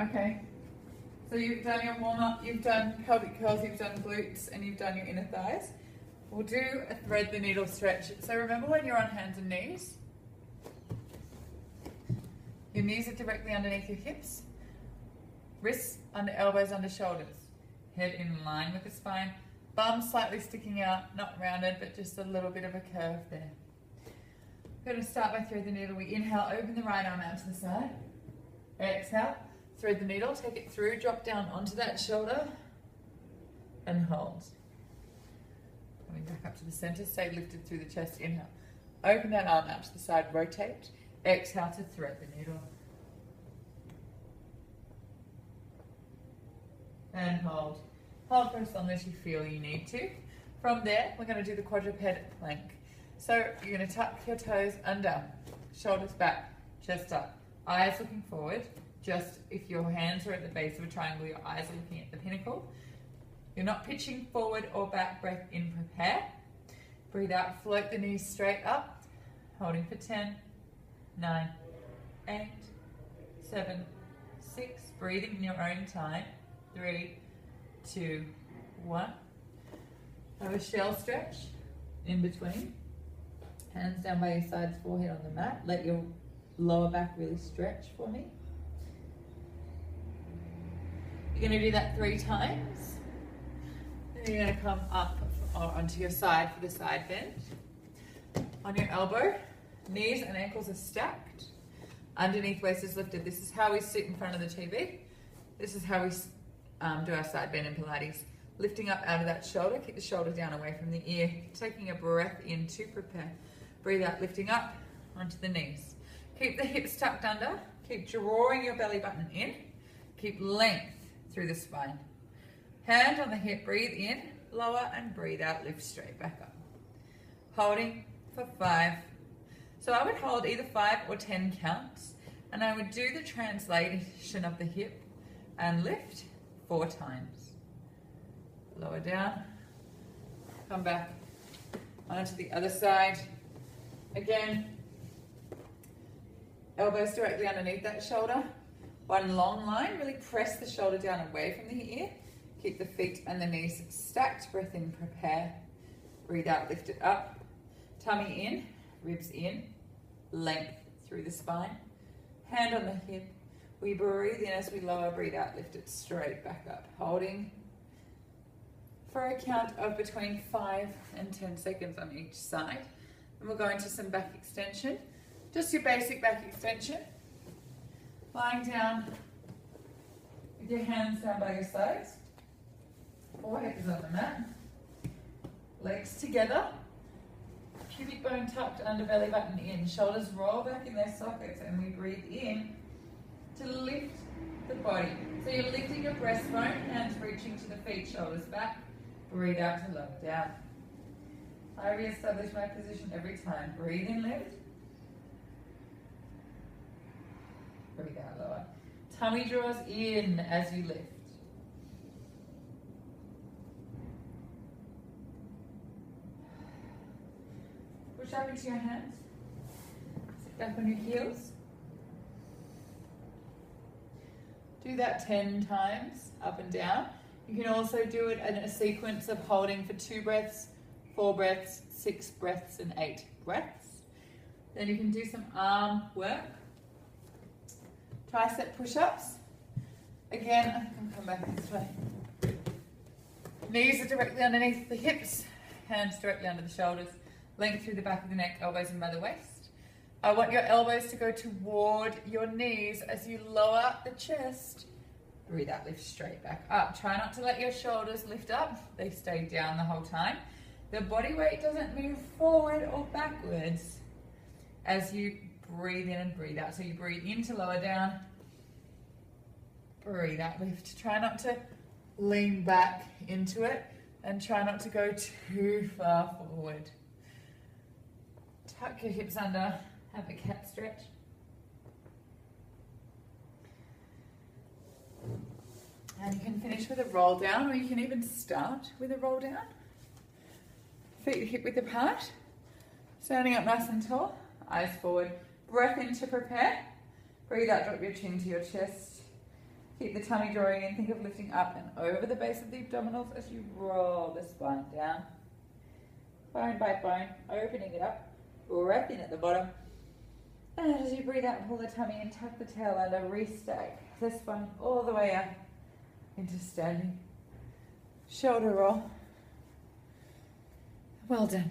Okay. So you've done your warm-up, you've done pelvic curls, you've done glutes, and you've done your inner thighs. We'll do a thread the needle stretch. So remember when you're on hands and knees, your knees are directly underneath your hips, wrists under elbows under shoulders, head in line with the spine, bum slightly sticking out, not rounded, but just a little bit of a curve there. We're going to start by thread the needle. We inhale, open the right arm out to the side. Exhale, thread the needle, take it through, drop down onto that shoulder, and hold. Coming back up to the center, stay lifted through the chest, inhale. Open that arm out to the side, rotate. Exhale to thread the needle. And hold. Hold for as long as you feel you need to. From there, we're going to do the quadruped plank. So you're going to tuck your toes under, shoulders back, chest up, eyes looking forward. Just if your hands are at the base of a triangle, your eyes are looking at the pinnacle. You're not pitching forward or back. Breath in, prepare. Breathe out, float the knees straight up. Holding for 10, 9, 8, 7, 6. Breathing in your own time. 3, 2, 1. Have a shell stretch in between. Hands down by your sides, forehead on the mat. Let your lower back really stretch for me. You're going to do that 3 times. Then you're going to come up onto your side for the side bend. On your elbow, knees and ankles are stacked. Underneath, waist is lifted. This is how we sit in front of the TV. This is how we do our side bend in Pilates. Lifting up out of that shoulder, keep the shoulder down away from the ear. Taking a breath in to prepare. Breathe out, lifting up onto the knees. Keep the hips tucked under. Keep drawing your belly button in. Keep length through the spine. Hand on the hip, breathe in, lower, and breathe out, lift straight back up. Holding for 5. So I would hold either 5 or 10 counts, and I would do the translation of the hip and lift 4 times. Lower down, come back onto the other side. Again, elbows directly underneath that shoulder. One long line, really press the shoulder down away from the ear. Keep the feet and the knees stacked. Breath in, prepare. Breathe out, lift it up. Tummy in, ribs in, length through the spine. Hand on the hip. We breathe in as we lower, breathe out, lift it straight back up. Holding for a count of between 5 and 10 seconds on each side. And we'll go into some back extension. Just your basic back extension. Lying down with your hands down by your sides. Forehead is on the mat. Legs together. Pubic bone tucked under, belly button in. Shoulders roll back in their sockets, and we breathe in to lift the body. So you're lifting your breastbone, hands reaching to the feet, shoulders back. Breathe out to lower down. I re-establish my position every time. Breathe in, lift. Breathe out, lower. Tummy draws in as you lift. Push up into your hands. Sit back on your heels. Do that 10 times, up and down. You can also do it in a sequence of holding for 2 breaths, 4 breaths, 6 breaths, and 8 breaths. Then you can do some arm work. Tricep push-ups. Again, I think I'll come back this way. Knees are directly underneath the hips, hands directly under the shoulders, length through the back of the neck, elbows in by the waist. I want your elbows to go toward your knees as you lower the chest. Breathe out, lift straight back up. Try not to let your shoulders lift up. They stay down the whole time. The body weight doesn't move forward or backwards as you breathe in and breathe out. So you breathe in to lower down. Breathe out, lift. Try not to lean back into it and try not to go too far forward. Tuck your hips under. Have a cat stretch. And you can finish with a roll down, or you can even start with a roll down. Feet hip width apart. Standing up nice and tall. Eyes forward. Breath in to prepare. Breathe out, drop your chin to your chest. Keep the tummy drawing in. Think of lifting up and over the base of the abdominals as you roll the spine down. Bone by bone, opening it up. Breath in at the bottom. And as you breathe out, pull the tummy in, tuck the tail under, restack the spine all the way up into standing. Shoulder roll. Well done.